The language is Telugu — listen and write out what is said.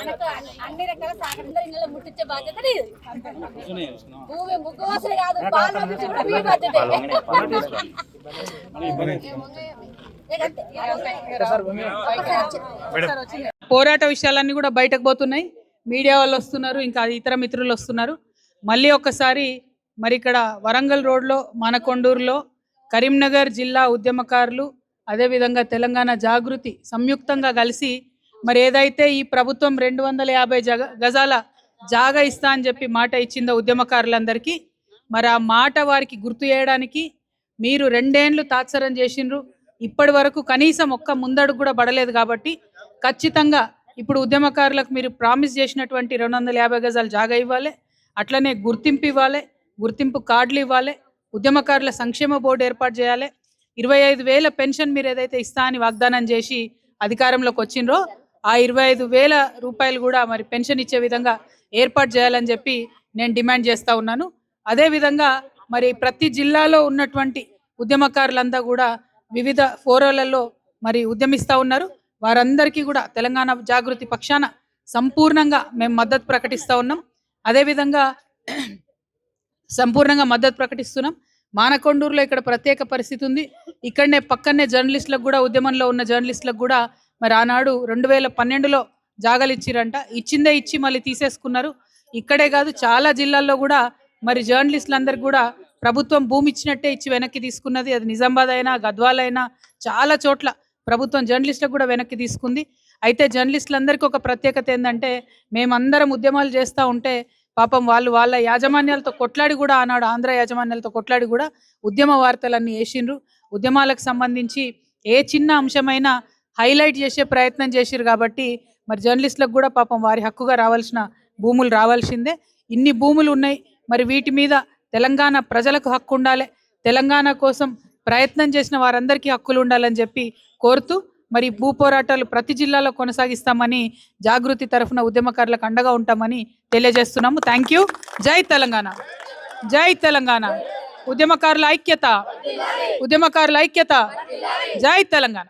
మనకు అన్ని రకాల సాగరంలో ఇళ్ళలో ముట్టించే బాధ్యత లేదు. భూమి ముగ్గువాసన కాదు, పాలు పంపించే కూడా మీ బాధ్యత. పోరాట విషయాలన్నీ కూడా బయటకు పోతున్నాయి. మీడియా వాళ్ళు వస్తున్నారు, ఇంకా ఇతర మిత్రులు వస్తున్నారు. మళ్ళీ ఒక్కసారి మరి ఇక్కడ వరంగల్ రోడ్లో, మానకొండూరులో కరీంనగర్ జిల్లా ఉద్యమకారులు అదేవిధంగా తెలంగాణ జాగృతి సంయుక్తంగా కలిసి మరి ఏదైతే ఈ ప్రభుత్వం 250 గజాల జాగా ఇస్తా అని చెప్పి మాట ఇచ్చిందో ఉద్యమకారులందరికీ, మరి ఆ మాట వారికి గుర్తు చేయడానికి మీరు 2 ఏళ్ళు తాత్సరం చేసిండ్రు. ఇప్పటి వరకు కనీసం ఒక్క ముందడుగు కూడా పడలేదు. కాబట్టి ఖచ్చితంగా ఇప్పుడు ఉద్యమకారులకు మీరు ప్రామిస్ చేసినటువంటి 250 గజాల జాగా ఇవ్వాలి, అట్లనే గుర్తింపు ఇవ్వాలి, గుర్తింపు కార్డులు ఇవ్వాలి, ఉద్యమకారుల సంక్షేమ బోర్డు ఏర్పాటు చేయాలి, 25,000 పెన్షన్ మీరు ఏదైతే ఇస్తా అని వాగ్దానం చేసి అధికారంలోకి వచ్చిండ్రో ఆ 25,000 రూపాయలు కూడా మరి పెన్షన్ ఇచ్చే విధంగా ఏర్పాటు చేయాలని చెప్పి నేను డిమాండ్ చేస్తూ ఉన్నాను. అదేవిధంగా మరి ప్రతి జిల్లాలో ఉన్నటువంటి ఉద్యమకారులంతా కూడా వివిధ ఫోరాలలో మరి ఉద్యమిస్తూ ఉన్నారు. వారందరికీ కూడా తెలంగాణ జాగృతి పక్షాన సంపూర్ణంగా మేము మద్దతు ప్రకటిస్తూ ఉన్నాం. అదేవిధంగా సంపూర్ణంగా మద్దతు ప్రకటిస్తున్నాం. మానకొండూరులో ఇక్కడ ప్రత్యేక పరిస్థితి ఉంది. ఇక్కడనే పక్కనే జర్నలిస్టులకు కూడా, ఉద్యమంలో ఉన్న జర్నలిస్టులకు కూడా మరి ఆనాడు 2012లో జాగాలు ఇచ్చిరంట. ఇచ్చిందే ఇచ్చి మళ్ళీ తీసేసుకున్నారు. ఇక్కడే కాదు చాలా జిల్లాల్లో కూడా మరి జర్నలిస్టులందరికీ కూడా ప్రభుత్వం భూమి ఇచ్చినట్టే ఇచ్చి వెనక్కి తీసుకున్నది. అది నిజామాబాద్ అయినా, గద్వాల్ అయినా చాలా చోట్ల ప్రభుత్వం జర్నలిస్టులకు కూడా వెనక్కి తీసుకుంది. అయితే జర్నలిస్టులందరికీ ఒక ప్రత్యేకత ఏంటంటే, మేమందరం ఉద్యమాలు చేస్తూ ఉంటే పాపం వాళ్ళు వాళ్ళ యాజమాన్యాలతో కొట్లాడి కూడా, ఆనాడు ఆంధ్ర యాజమాన్యాలతో కొట్లాడి కూడా ఉద్యమ వార్తలన్నీ వేసిండ్రు. ఉద్యమాలకు సంబంధించి ఏ చిన్న అంశమైనా హైలైట్ చేసే ప్రయత్నం చేసిరు. కాబట్టి మరి జర్నలిస్టులకు కూడా పాపం వారి హక్కుగా రావాల్సిన భూములు రావాల్సిందే. ఇన్ని భూములు ఉన్నాయి, మరి వీటి మీద తెలంగాణ ప్రజలకు హక్కు ఉండాలి, తెలంగాణ కోసం ప్రయత్నం చేసిన వారందరికీ హక్కులు ఉండాలని చెప్పి కోరుతూ మరి భూ పోరాటాలు ప్రతి జిల్లాలో కొనసాగిస్తామని జాగృతి తరఫున ఉద్యమకారులకు అండగా ఉంటామని తెలియజేస్తున్నాము. Thank you. జై తెలంగాణ, జై తెలంగాణ. ఉద్యమకారుల ఐక్యత, ఉద్యమకారుల ఐక్యత. జై తెలంగాణ.